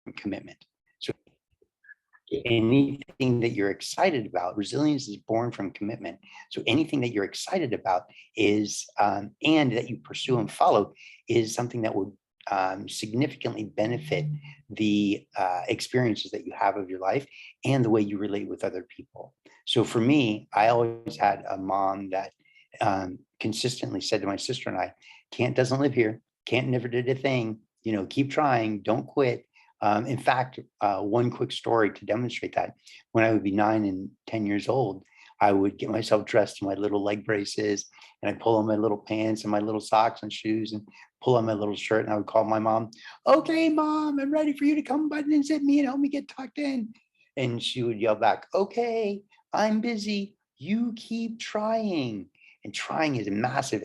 from commitment. So anything that you're excited about, resilience is born from commitment. So anything that you're excited about is, and that you pursue and follow, is something that would significantly benefit the experiences that you have of your life and the way you relate with other people. So for me, I always had a mom that consistently said to my sister and I, can't doesn't live here, can't never did a thing, you know, keep trying, don't quit. In fact, one quick story to demonstrate that, when I would be 9 and 10 years old, I would get myself dressed in my little leg braces, and I'd pull on my little pants and my little socks and shoes and pull on my little shirt, and I would call my mom, okay, Mom, I'm ready for you to come button and zip me and help me get tucked in. And she would yell back, okay, I'm busy, you keep trying. And trying is a massive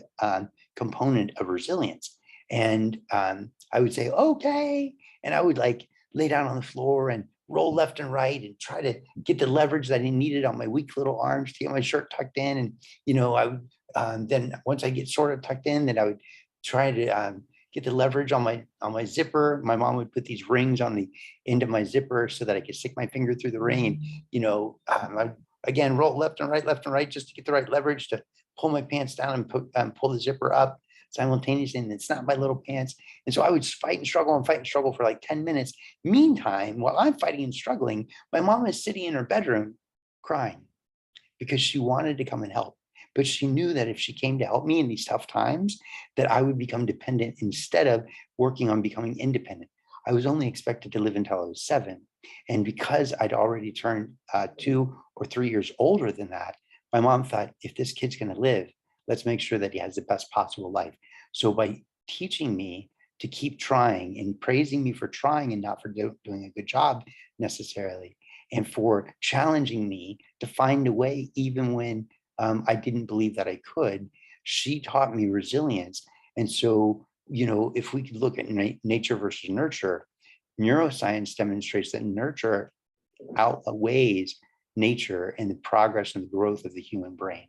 component of resilience. And I would say, okay. And I would like lay down on the floor and roll left and right and try to get the leverage that I needed on my weak little arms to get my shirt tucked in. And, you know, I would then once I get sort of tucked in, then I would try to get the leverage on my zipper. My mom would put these rings on the end of my zipper so that I could stick my finger through the ring. And, you know, I'd again roll left and right just to get the right leverage to pull my pants down and pull the zipper up simultaneously, and it's not my little pants. And so I would fight and struggle for like 10 minutes. Meantime, while I'm fighting and struggling, my mom is sitting in her bedroom crying because she wanted to come and help. But she knew that if she came to help me in these tough times, that I would become dependent instead of working on becoming independent. I was only expected to live until I was 7. And because I'd already turned 2 or 3 years older than that, my mom thought, if this kid's going to live, let's make sure that he has the best possible life. So by teaching me to keep trying and praising me for trying and not for doing a good job necessarily, and for challenging me to find a way even when I didn't believe that I could, she taught me resilience. And so, you know, if we could look at nature versus nurture, neuroscience demonstrates that nurture outweighs nature and the progress and the growth of the human brain.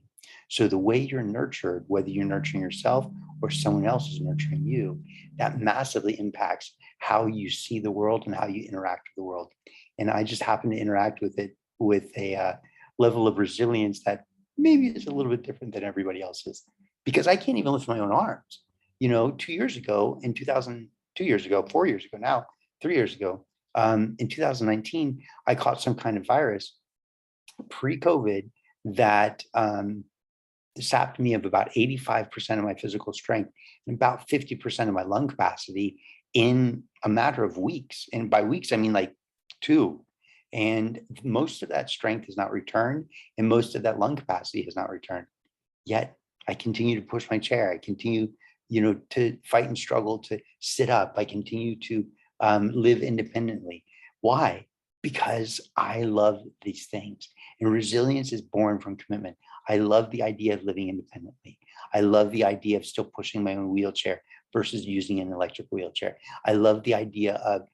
So the way you're nurtured, whether you're nurturing yourself or someone else is nurturing you, that massively impacts how you see the world and how you interact with the world. And I just happen to interact with it with a level of resilience that maybe is a little bit different than everybody else's, because I can't even lift my own arms. You know, 2 years ago, in 2 years ago, 4 years ago now, 3 years ago, in 2019, I caught some kind of virus pre-COVID that sapped me of about 85% of my physical strength and about 50% of my lung capacity in a matter of weeks. And by weeks, I mean like 2. And most of that strength has not returned, and most of that lung capacity has not returned. Yet I continue to push my chair. I continue, you know, to fight and struggle to sit up. I continue to live independently. Why? Because I love these things. And resilience is born from commitment. I love the idea of living independently. I love the idea of still pushing my own wheelchair versus using an electric wheelchair. I love the idea of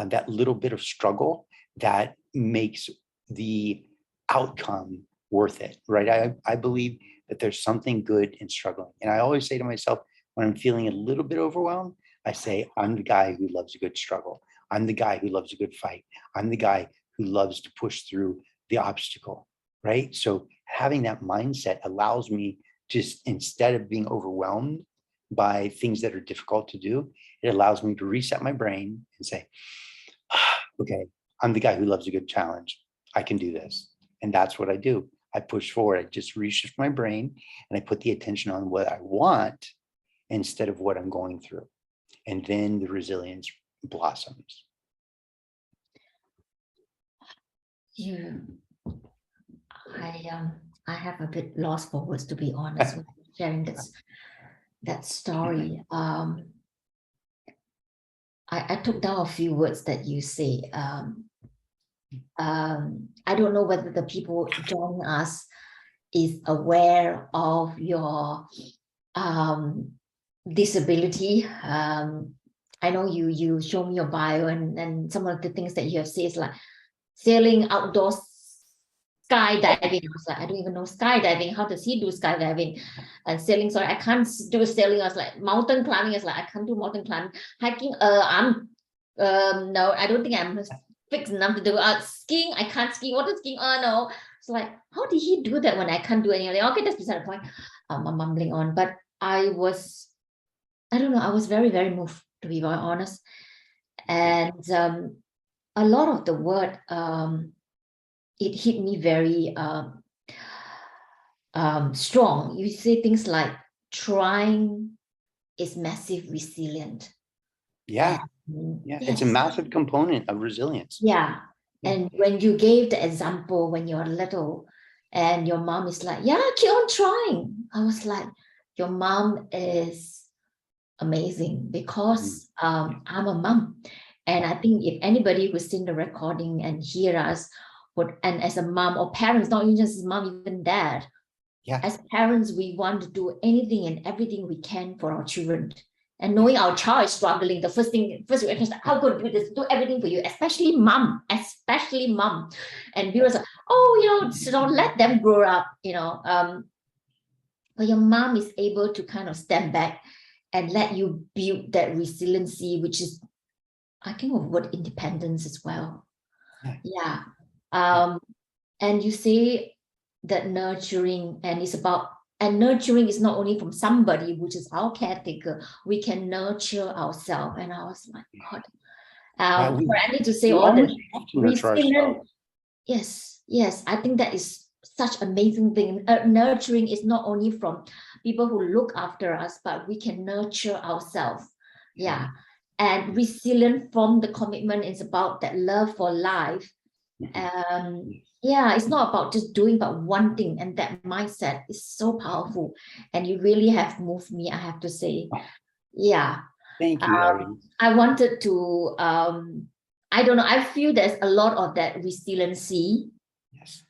that little bit of struggle that makes the outcome worth it, right? I believe that there's something good in struggling. And I always say to myself, when I'm feeling a little bit overwhelmed, I say, I'm the guy who loves a good struggle. I'm the guy who loves a good fight. I'm the guy who loves to push through the obstacle, right? So having that mindset allows me to, instead of being overwhelmed by things that are difficult to do, it allows me to reset my brain and say, okay, I'm the guy who loves a good challenge. I can do this. And that's what I do. I push forward. I just reshift my brain and I put the attention on what I want instead of what I'm going through. And then the resilience blossoms. I have a bit lost for words, to be honest, with sharing that story. I took down a few words that you say. I don't know whether the people joining us is aware of your disability. I know you show me your bio, and some of the things that you have said is like sailing outdoors, skydiving. I was like, I don't even know skydiving. How does he do skydiving? And sailing, sorry, I can't do sailing. I was like, mountain climbing. I was like, I can't do mountain climbing. Hiking, I'm no, I don't think I'm fixed enough to do skiing. I can't ski. Water skiing. Oh no. It's like, how did he do that when I can't do anything? Okay, that's beside the point. I'm mumbling on, but I don't know, I was very, very moved, to be very honest. And a lot of the word, it hit me very strong. You say things like trying is massive resilient. Yeah. Yes. It's a massive component of resilience. Yeah. And when you gave the example when you're little and your mom is like, yeah, keep on trying. I was like, your mom is amazing because I'm a mom. And I think if anybody who's seen the recording and hear us, and as a mom or parents, not even just mom, even dad, as parents, we want to do anything and everything we can for our children. And knowing our child is struggling, the first reaction is how could do this, do everything for you, especially mom. And we were like, oh, so let them grow up, but your mom is able to kind of stand back and let you build that resiliency, which is, I think of word independence as well. Yeah. And you say that nurturing, and nurturing is not only from somebody, which is our caretaker, we can nurture ourselves. And I was like, God, I need to say all that. Yes, I think that is such amazing thing. Nurturing is not only from people who look after us, but we can nurture ourselves. Yeah. And resilient from the commitment is about that love for life. It's not about just doing but one thing, and that mindset is so powerful, and you really have moved me, I have to say. Thank you. I wanted to I don't know, I feel there's a lot of that resiliency,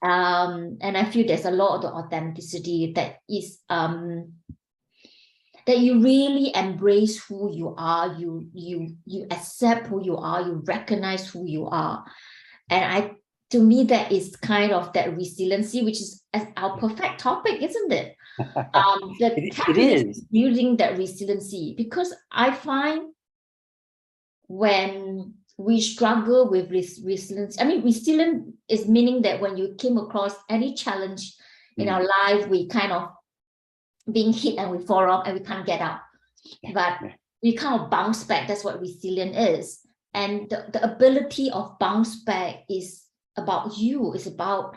and I feel there's a lot of the authenticity that is that you really embrace who you are, you accept who you are, you recognize who you are. And to me, that is kind of that resiliency, which is our perfect topic, isn't it? It is building that resiliency, because I find when we struggle with resilience, resilient is meaning that when you came across any challenge in our life, we kind of being hit and we fall off and we can't get up, but we kind of bounce back. That's what resilient is. And the ability of bounce back is about you. It's about,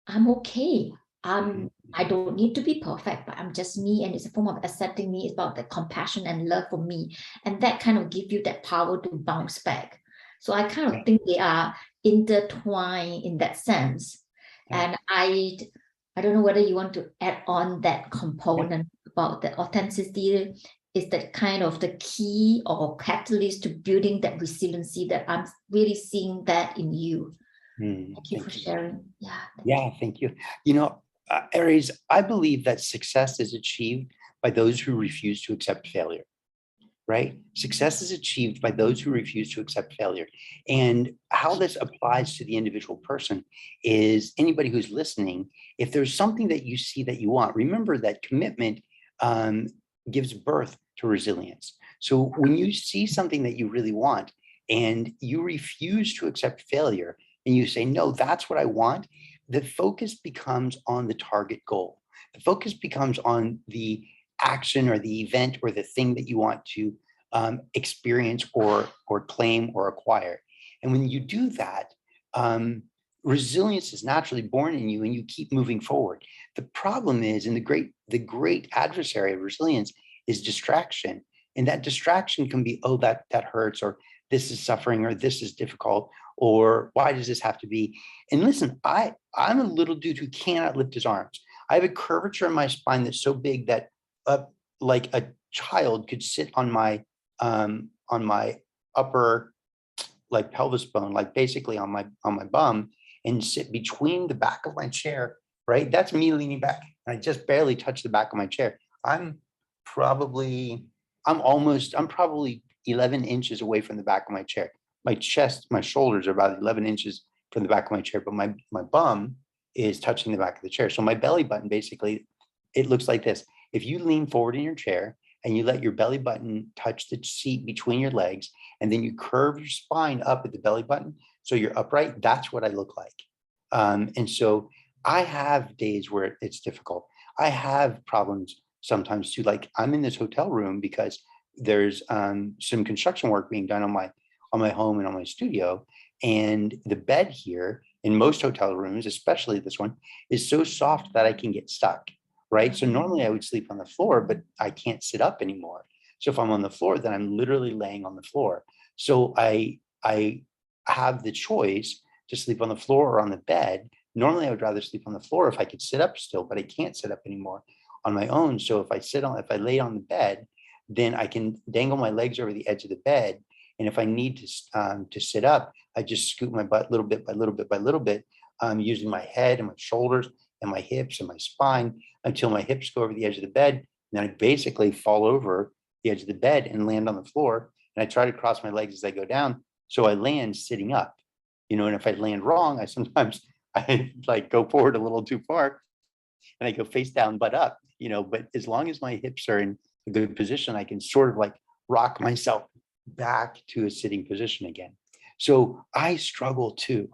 I'm okay. I don't need to be perfect, but I'm just me. And it's a form of accepting me. It's about the compassion and love for me. And that kind of gives you that power to bounce back. So I kind of think they are intertwined in that sense. And I don't know whether you want to add on that component about the authenticity. Is that kind of the key or catalyst to building that resiliency, that I'm really seeing that in you. Thank you for sharing. Thank you. Aries, I believe that success is achieved by those who refuse to accept failure, right? Success is achieved by those who refuse to accept failure. And how this applies to the individual person is, anybody who's listening, if there's something that you see that you want, remember that commitment gives birth to resilience. So when you see something that you really want and you refuse to accept failure and you say, no, that's what I want, the focus becomes on the target goal. The focus becomes on the action or the event or the thing that you want to experience or claim or acquire. And when you do that, resilience is naturally born in you and you keep moving forward. The problem is, and the great adversary of resilience is distraction. And that distraction can be, oh, that hurts, or this is suffering, or this is difficult, or why does this have to be? And listen, I'm a little dude who cannot lift his arms. I have a curvature in my spine that's so big that like a child could sit on my upper like pelvis bone, like basically on my bum, and sit between the back of my chair, right? That's me leaning back. And I just barely touch the back of my chair. I'm probably 11 inches away from the back of my chair. My chest, my shoulders are about 11 inches from the back of my chair, but my bum is touching the back of the chair. So my belly button, basically, it looks like this. If you lean forward in your chair and you let your belly button touch the seat between your legs, and then you curve your spine up at the belly button so you're upright, that's what I look like. And so I have days where it's difficult. I have problems sometimes too. Like I'm in this hotel room because there's some construction work being done on my home and on my studio. And the bed here in most hotel rooms, especially this one, is so soft that I can get stuck, right? So normally I would sleep on the floor, but I can't sit up anymore. So if I'm on the floor, then I'm literally laying on the floor. So I have the choice to sleep on the floor or on the bed. Normally I would rather sleep on the floor if I could sit up still, but I can't sit up anymore on my own. So if I lay on the bed, then I can dangle my legs over the edge of the bed. And if I need to sit up, I just scoot my butt little bit by little bit by little bit, using my head and my shoulders and my hips and my spine until my hips go over the edge of the bed. And then I basically fall over the edge of the bed and land on the floor. And I try to cross my legs as I go down. So I land sitting up, and if I land wrong, I like go forward a little too far and I go face down, butt up, but as long as my hips are in a good position, I can sort of like rock myself back to a sitting position again. So I struggle too,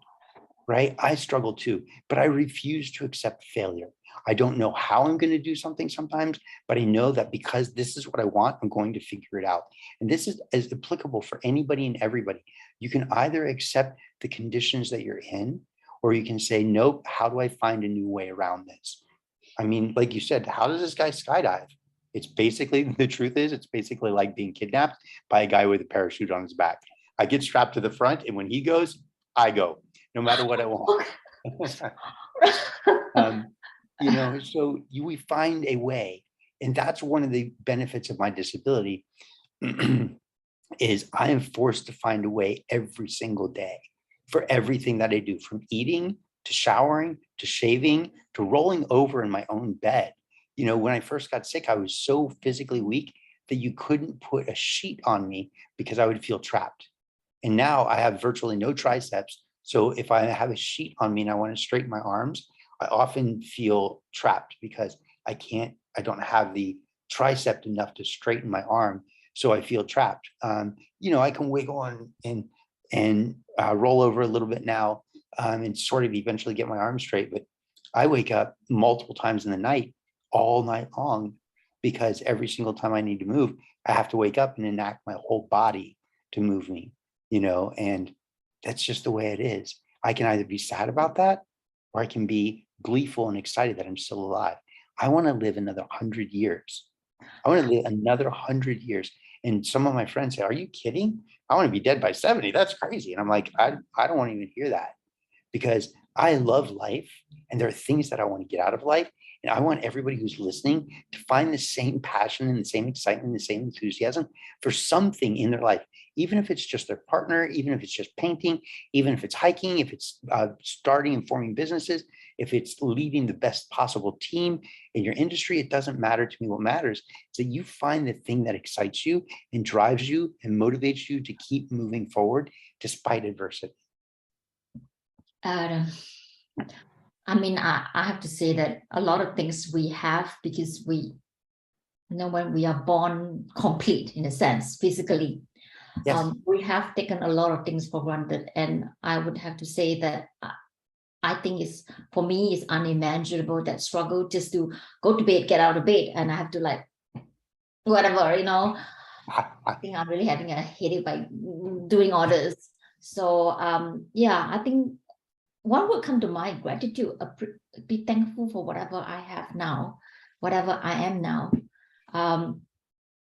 right? I struggle too, but I refuse to accept failure. I don't know how I'm going to do something sometimes, but I know that because this is what I want, I'm going to figure it out. And this is as applicable for anybody and everybody. You can either accept the conditions that you're in, or you can say, nope, how do I find a new way around this? I mean, like you said, how does this guy skydive? It's basically, the truth is, it's basically like being kidnapped by a guy with a parachute on his back. I get strapped to the front, and when he goes, I go, no matter what I want. So we find a way. And that's one of the benefits of my disability is I am forced to find a way every single day for everything that I do, from eating to showering to shaving to rolling over in my own bed. When I first got sick, I was so physically weak that you couldn't put a sheet on me because I would feel trapped. And now I have virtually no triceps. So if I have a sheet on me and I want to straighten my arms, I often feel trapped because I don't have the tricep enough to straighten my arm. So I feel trapped. I can wiggle on and roll over a little bit now and sort of eventually get my arms straight. But I wake up multiple times in the night, all night long, because every single time I need to move, I have to wake up and enact my whole body to move me, and that's just the way it is. I can either be sad about that, or I can be gleeful and excited that I'm still alive. I want to live another 100 years. I want to live another 100 years. And some of my friends say, are you kidding? I want to be dead by 70. That's crazy. And I'm like, I don't want to even hear that, because I love life and there are things that I want to get out of life. And I want everybody who's listening to find the same passion and the same excitement, and the same enthusiasm for something in their life, even if it's just their partner, even if it's just painting, even if it's hiking, if it's starting and forming businesses, if it's leading the best possible team in your industry. It doesn't matter to me. What matters is that you find the thing that excites you and drives you and motivates you to keep moving forward despite adversity. I have to say that a lot of things we have because when we are born complete, in a sense, physically, Yes. We have taken a lot of things for granted. And I would have to say that I think for me, it's unimaginable, that struggle just to go to bed, get out of bed, and I have to whatever, I think I'm really having a headache by doing all this. So I think one would come to mind: gratitude, be thankful for whatever I have now, whatever I am now.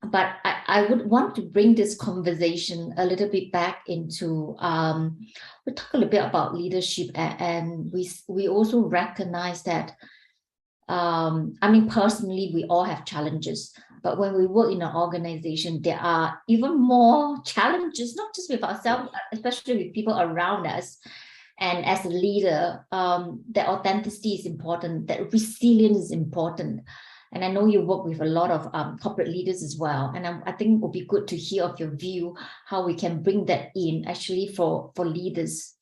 But I would want to bring this conversation a little bit back into, we talk a little bit about leadership, and we also recognize that, personally, we all have challenges, but when we work in an organization, there are even more challenges, not just with ourselves, especially with people around us. And as a leader, that authenticity is important, that resilience is important. And I know you work with a lot of corporate leaders as well. And I think it would be good to hear of your view, how we can bring that in actually for leaders.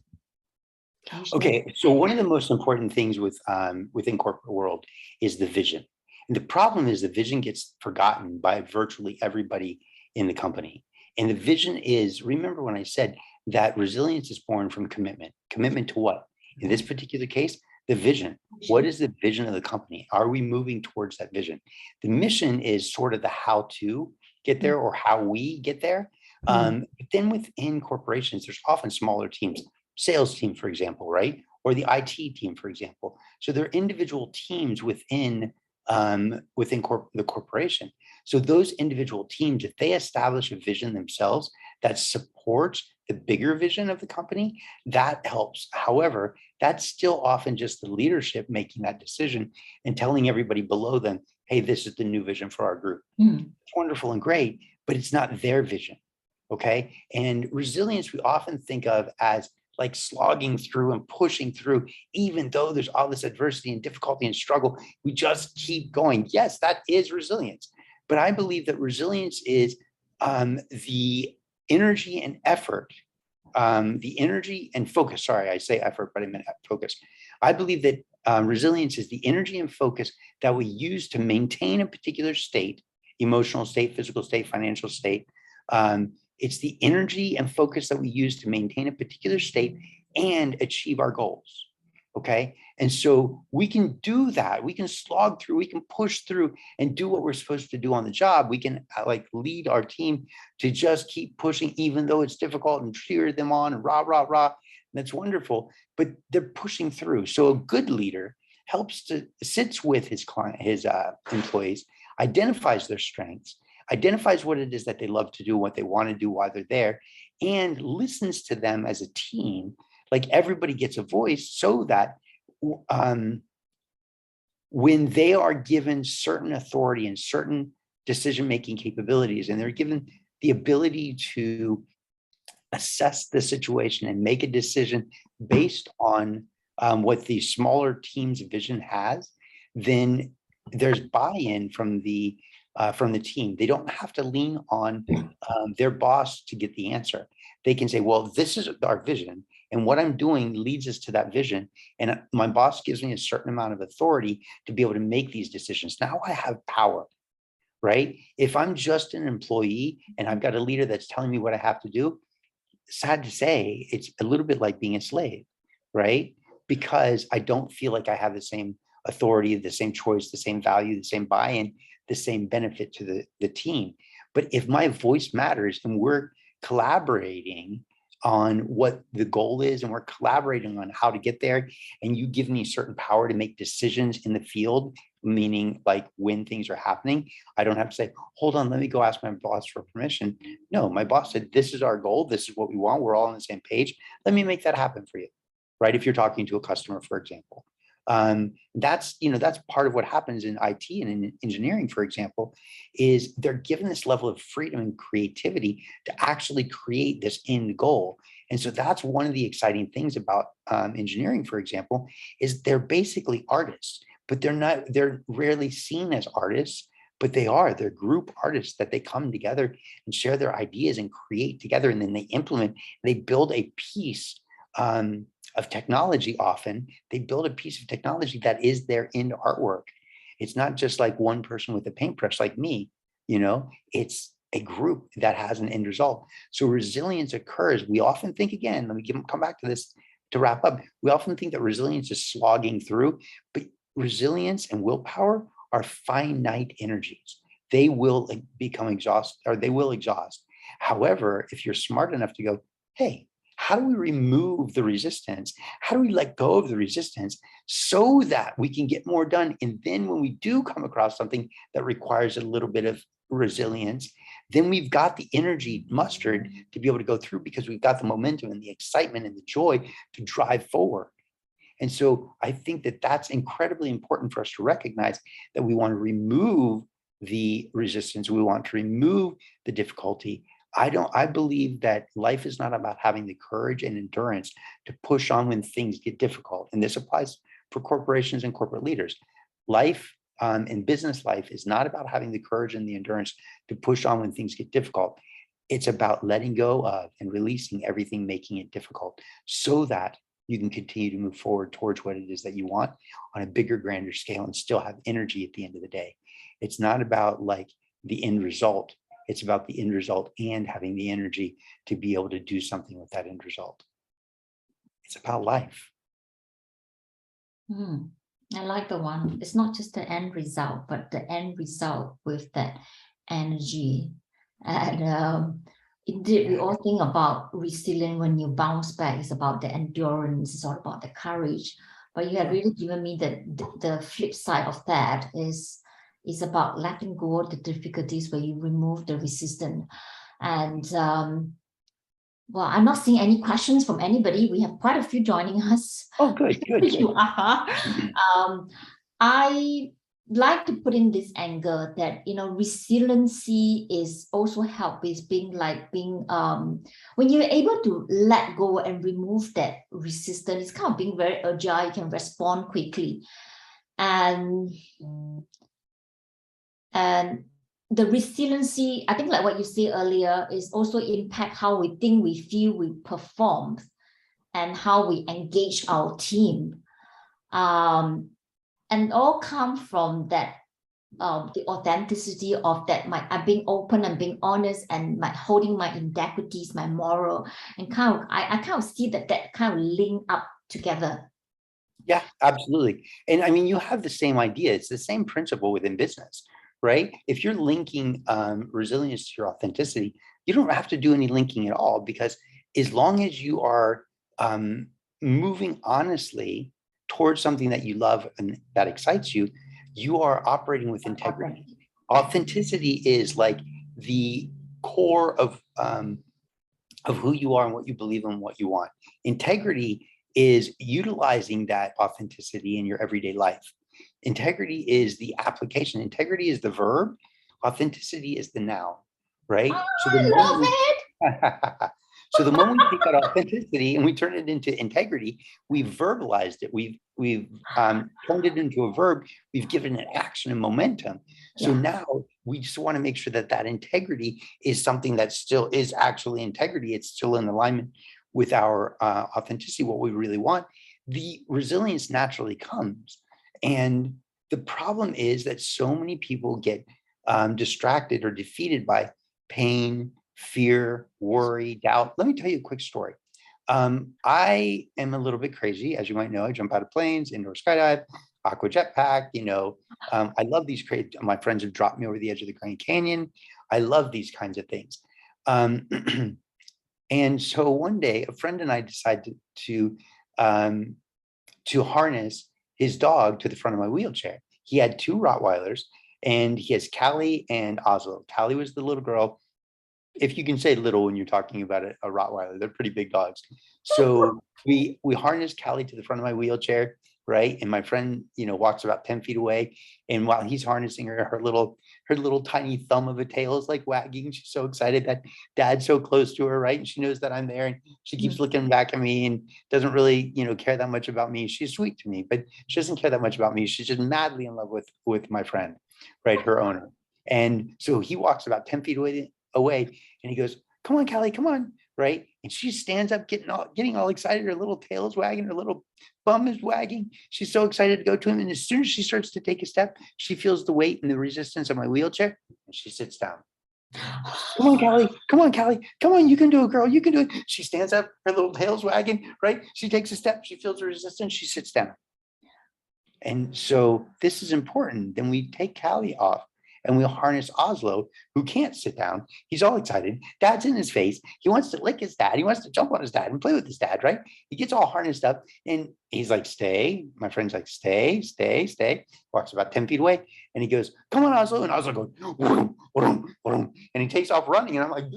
Okay, so one of the most important things within corporate world is the vision. And the problem is the vision gets forgotten by virtually everybody in the company. And the vision is, remember when I said that resilience is born from commitment. Commitment to what? In this particular case, the vision. What is the vision of the company? Are we moving towards that vision? The mission is sort of the how to get there or how we get there. But then within corporations, there's often smaller teams, sales team, for example, right? Or the IT team, for example. So there are individual teams within the corporation. So those individual teams, if they establish a vision themselves that supports the bigger vision of the company, that helps. However, that's still often just the leadership making that decision and telling everybody below them, hey, this is the new vision for our group. It's wonderful and great, but it's not their vision. Okay. And resilience, we often think of as like slogging through and pushing through, even though there's all this adversity and difficulty and struggle, we just keep going. Yes, that is resilience. But I believe that resilience is the energy and effort, the energy and focus. Sorry, I say effort, but I meant focus. I believe that resilience is the energy and focus that we use to maintain a particular state, emotional state, physical state, financial state. It's the energy and focus that we use to maintain a particular state and achieve our goals. Okay. And so we can do that. We can slog through, we can push through and do what we're supposed to do on the job. We can like lead our team to just keep pushing, even though it's difficult, and cheer them on and rah, rah, rah. That's wonderful, but they're pushing through. So a good leader sits with his client, his employees, identifies their strengths, identifies what it is that they love to do, what they want to do while they're there, and listens to them as a team. Like everybody gets a voice so that when they are given certain authority and certain decision-making capabilities, and they're given the ability to assess the situation and make a decision based on what the smaller team's vision has, then there's buy-in from the team. They don't have to lean on their boss to get the answer. They can say, well, this is our vision, and what I'm doing leads us to that vision. And my boss gives me a certain amount of authority to be able to make these decisions. Now I have power, right? If I'm just an employee and I've got a leader that's telling me what I have to do, sad to say, it's a little bit like being a slave, right? Because I don't feel like I have the same authority, the same choice, the same value, the same buy-in, the same benefit to the team. But if my voice matters and we're collaborating on what the goal is and we're collaborating on how to get there, and you give me certain power to make decisions in the field, meaning like when things are happening, I don't have to say, hold on, let me go ask my boss for permission. No, my boss said, this is our goal. This is what we want. We're all on the same page. Let me make that happen for you, right? If you're talking to a customer, for example. That's part of what happens in IT and in engineering, for example, is they're given this level of freedom and creativity to actually create this end goal. And so that's one of the exciting things about engineering, for example, is they're basically artists, but they're rarely seen as artists, but they're group artists that they come together and share their ideas and create together, and then they implement, they build a piece of technology. Often they build a piece of technology that is their end artwork. It's not just like one person with a paintbrush like me, it's a group that has an end result. So resilience occurs. We often think, again, let me come back to this to wrap up. We often think that resilience is slogging through, but resilience and willpower are finite energies. They will become exhausted, or they will exhaust. However, if you're smart enough to go, hey, how do we remove the resistance? How do we let go of the resistance so that we can get more done? And then when we do come across something that requires a little bit of resilience, then we've got the energy mustered to be able to go through, because we've got the momentum and the excitement and the joy to drive forward. And so I think that that's incredibly important for us to recognize, that we want to remove the resistance. We want to remove the difficulty. I believe that life is not about having the courage and endurance to push on when things get difficult. And this applies for corporations and corporate leaders. Life and business life is not about having the courage and the endurance to push on when things get difficult. It's about letting go of and releasing everything making it difficult, so that you can continue to move forward towards what it is that you want on a bigger, grander scale and still have energy at the end of the day. It's not about like the end result. It's about the end result and having the energy to be able to do something with that end result. It's about life. I like the one. It's not just the end result, but the end result with that energy. And indeed, we all think about resilience when you bounce back. It's about the endurance. It's all about the courage. But you have really given me the flip side of that is about letting go of the difficulties where you remove the resistance. And well, I'm not seeing any questions from anybody. We have quite a few joining us. Oh, good. You are. I like to put in this angle that, resiliency is also help with being when you're able to let go and remove that resistance, it's kind of being very agile. You can respond quickly. And the resiliency, I think like what you said earlier, is also impact how we think, we feel, we perform, and how we engage our team. And all come from that, the authenticity of that, I'm being open and being honest and holding my integrities, my moral, and I kind of see that kind of link up together. Yeah, absolutely. And I mean, you have the same idea. It's the same principle within business, right? If you're linking resilience to your authenticity, you don't have to do any linking at all, because as long as you are moving honestly towards something that you love and that excites you, you are operating with integrity. Authenticity is like the core of who you are and what you believe in, what you want. Integrity is utilizing that authenticity in your everyday life. Integrity is the application. Integrity is the verb. Authenticity is the noun, right? So I love it. So the moment we take that authenticity and we turn it into integrity, we've verbalized it. We've turned it into a verb. We've given it action and momentum. So now we just want to make sure that that integrity is something that still is actually integrity. It's still in alignment with our authenticity, what we really want. The resilience naturally comes. And the problem is that so many people get distracted or defeated by pain, fear, worry, doubt. Let me tell you a quick story. I am a little bit crazy. As you might know, I jump out of planes, indoor skydive, aqua jetpack, I love these crazy, my friends have dropped me over the edge of the Grand Canyon. I love these kinds of things. And so one day a friend and I decided to harness his dog to the front of my wheelchair. He had 2 Rottweilers, and he has Callie and Oslo. Callie was the little girl. If you can say little when you're talking about a Rottweiler, they're pretty big dogs. So we harnessed Callie to the front of my wheelchair, right? And my friend, walks about 10 feet away. And while he's harnessing her, her little tiny thumb of a tail is like wagging. She's so excited that Dad's so close to her, right? And she knows that I'm there, and she keeps looking back at me and doesn't really, care that much about me. She's sweet to me, but she doesn't care that much about me. She's just madly in love with my friend, right? Her owner. And so he walks about 10 feet away and he goes, "Come on, Callie, come on," right? And she stands up, getting all excited. Her little tail is wagging, her little bum is wagging. She's so excited to go to him. And as soon as she starts to take a step, she feels the weight and the resistance of my wheelchair, and she sits down. "Come on, Callie, come on, Callie, come on, you can do it, girl, you can do it." She stands up, her little tail's wagging, right? She takes a step, she feels the resistance, she sits down. And so this is important. Then we take Callie off and we'll harness Oslo, who can't sit down. He's all excited. Dad's in his face. He wants to lick his dad. He wants to jump on his dad and play with his dad, right? He gets all harnessed up and he's like, "Stay." My friend's like, "Stay, stay, stay." Walks about 10 feet away and he goes, "Come on, Oslo." And Oslo goes, "Vroom, vroom, vroom." And he takes off running. And I'm like,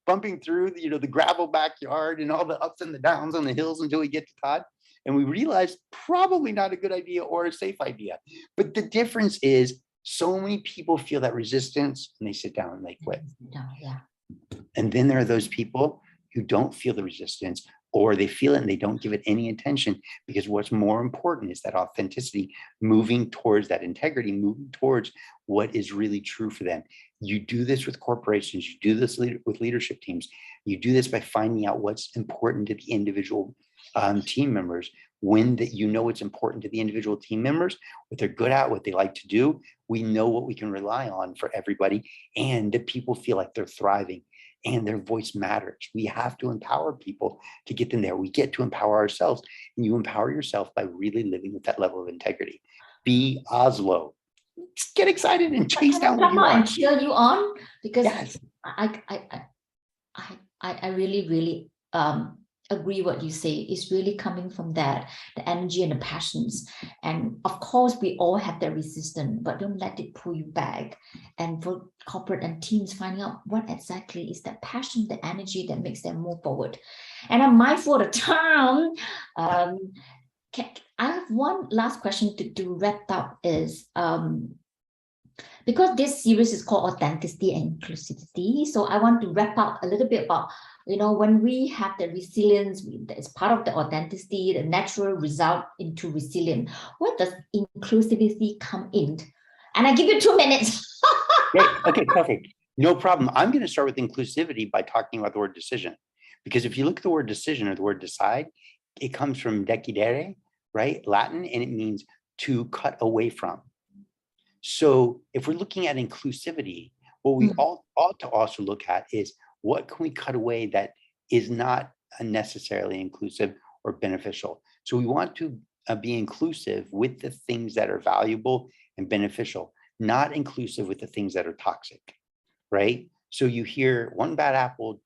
bumping through the gravel backyard and all the ups and the downs on the hills until we get to Todd. And we realized probably not a good idea or a safe idea. But the difference is so many people feel that resistance and they sit down and they quit. And then there are those people who don't feel the resistance, or they feel it and they don't give it any attention, because what's more important is that authenticity, moving towards that integrity, moving towards what is really true for them. You do this with corporations, you do this with leadership teams, you do this by finding out what's important to the individual team members. When that you know what's important to the individual team members, what they're good at, what they like to do, we know what we can rely on for everybody, and that people feel like they're thriving and their voice matters. We have to empower people to get them there. We get to empower ourselves, and you empower yourself by really living with that level of integrity. Be Oslo. Just get excited and chase down what you want. And cheer you on, because yes. I really agree what you say. It's really coming from that, the energy and the passions. And of course, we all have that resistance, but don't let it pull you back. And for corporate and teams, finding out what exactly is that passion, the energy that makes them move forward. And I'm mindful of the time. I have one last question to wrap up is, because this series is called Authenticity and Inclusivity, so I want to wrap up a little bit about, when we have the resilience, it's part of the authenticity, the natural result into resilience. Where does inclusivity come in? And I give you 2 minutes. Great. Okay, perfect. No problem. I'm going to start with inclusivity by talking about the word decision. Because if you look at the word decision or the word decide, it comes from decidere, right? Latin, and it means to cut away from. So if we're looking at inclusivity, what we ought to also look at is, what can we cut away that is not necessarily inclusive or beneficial? So we want to be inclusive with the things that are valuable and beneficial, not inclusive with the things that are toxic, right? So you hear one bad apple,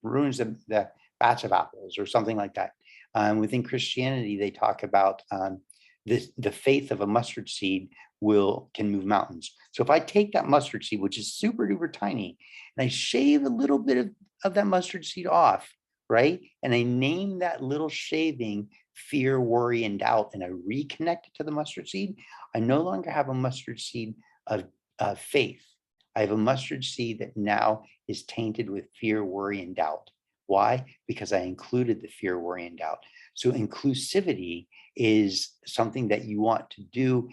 ruins the batch of apples or something like that. Within Christianity, they talk about the faith of a mustard seed can move mountains. So if I take that mustard seed, which is super duper tiny, and I shave a little bit of that mustard seed off, right? And I name that little shaving fear, worry, and doubt, and I reconnect it to the mustard seed, I no longer have a mustard seed of faith. I have a mustard seed that now is tainted with fear, worry, and doubt. Why? Because I included the fear, worry, and doubt. So inclusivity is something that you want to do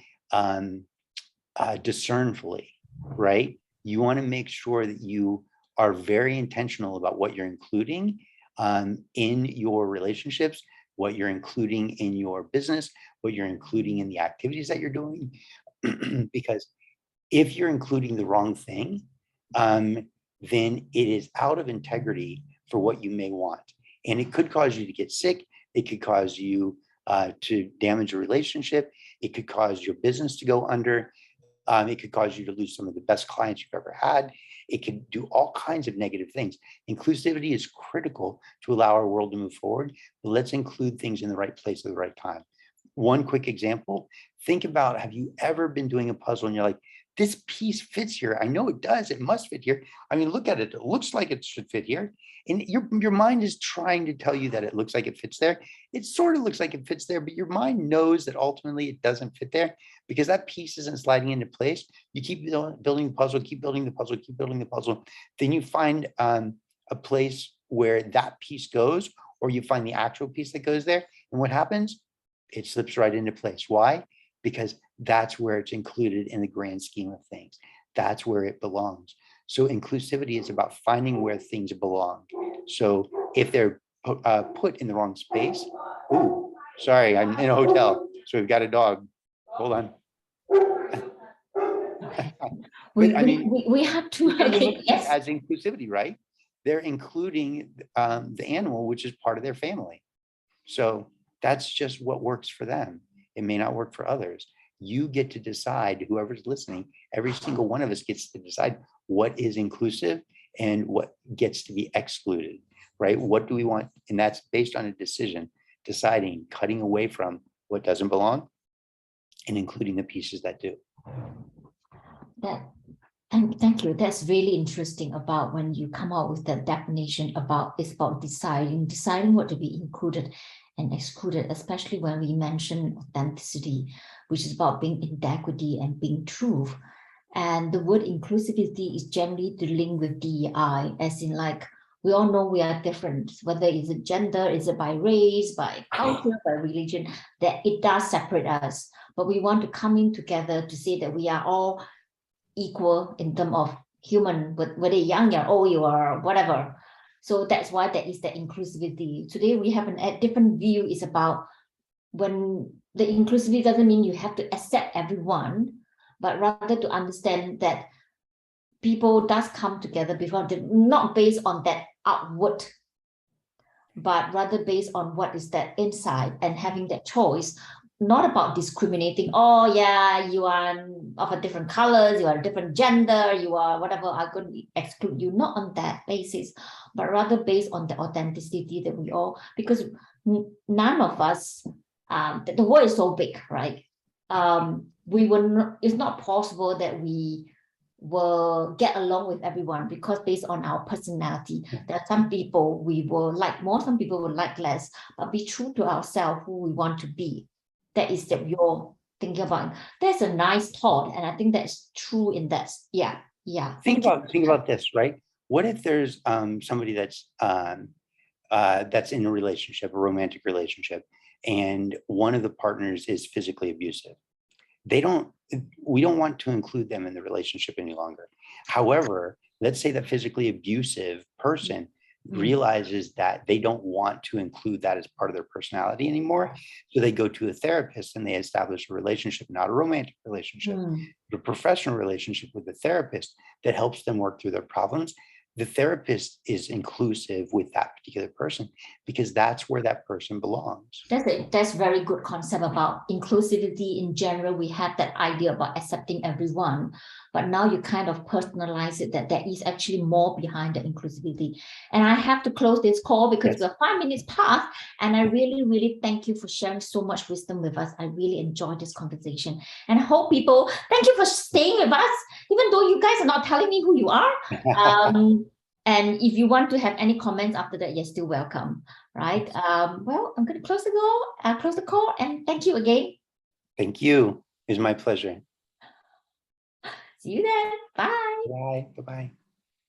discernfully, right? You want to make sure that you are very intentional about what you're including in your relationships, what you're including in your business, what you're including in the activities that you're doing. Because if you're including the wrong thing, then it is out of integrity for what you may want. And it could cause you to get sick. It could cause you to damage a relationship. It could cause your business to go under. It could cause you to lose some of the best clients you've ever had. It could do all kinds of negative things. Inclusivity is critical to allow our world to move forward, but let's include things in the right place at the right time. One quick example, think about, have you ever been doing a puzzle and you're like, this piece fits here. I know it does. It must fit here. I mean, look at it. It looks like it should fit here. And your mind is trying to tell you that it looks like it fits there. It sort of looks like it fits there, but your mind knows that ultimately it doesn't fit there because that piece isn't sliding into place. You keep building the puzzle, keep building the puzzle, keep building the puzzle. Then you find a place where that piece goes, or you find the actual piece that goes there. And what happens? It slips right into place. Why? Because that's where it's included in the grand scheme of things. That's where it belongs. So inclusivity is about finding where things belong. So if they're put in the wrong space, ooh, sorry, I'm in a hotel, so we've got a dog. Hold on. We have to yes. As inclusivity, right? They're including the animal, which is part of their family. So that's just what works for them. It may not work for others. You get to decide, whoever's listening, every single one of us gets to decide what is inclusive and what gets to be excluded, right? What do we want? And that's based on a decision, deciding, cutting away from what doesn't belong and including the pieces that do. Thank you. That's really interesting about when you come out with the definition about, it's about deciding what to be included and excluded, especially when we mention authenticity, which is about being integrity and being truth. And the word inclusivity is generally the link with DEI, as in like, we all know we are different, whether it's a gender, is it by race, by culture, by religion, that it does separate us. But we want to come in together to say that we are all equal in terms of human, whether young or old you are, whatever. So that's why there is the inclusivity. Today we have a different view. Is about when the inclusivity doesn't mean you have to accept everyone, but rather to understand that people does come together before, not based on that outward, but rather based on what is that inside, and having that choice, not about discriminating. Oh yeah, you are of a different colors, you are a different gender, you are whatever, I'm going to exclude you. Not on that basis, but rather based on the authenticity that we all, because none of us, the world is so big, right? We will not, it's not possible that we will get along with everyone, because based on our personality, there are some people we will like more, some people will like less, but be true to ourselves, who we want to be. That is that you're thinking about. That's a nice thought, and I think that's true in that. Yeah. Think about this, right? What if there's somebody that's in a relationship, a romantic relationship, and one of the partners is physically abusive? We don't want to include them in the relationship any longer. However, let's say that physically abusive person realizes that they don't want to include that as part of their personality anymore. So they go to a therapist and they establish a relationship, not a romantic relationship, but a professional relationship with a therapist that helps them work through their problems. The therapist is inclusive with that particular person, because that's where that person belongs. That's very good concept about inclusivity in general. We have that idea about accepting everyone, but now you kind of personalize it, that there is actually more behind the inclusivity. And I have to close this call because we're 5 minutes past, and I really, really thank you for sharing so much wisdom with us. I really enjoyed this conversation, and I hope people, thank you for staying with us, even though you guys are not telling me who you are. And if you want to have any comments after that, you're still welcome, right? Well, I'm going to close the call, and thank you again. Thank you. It was my pleasure. See you then. Bye. Bye. Bye-bye.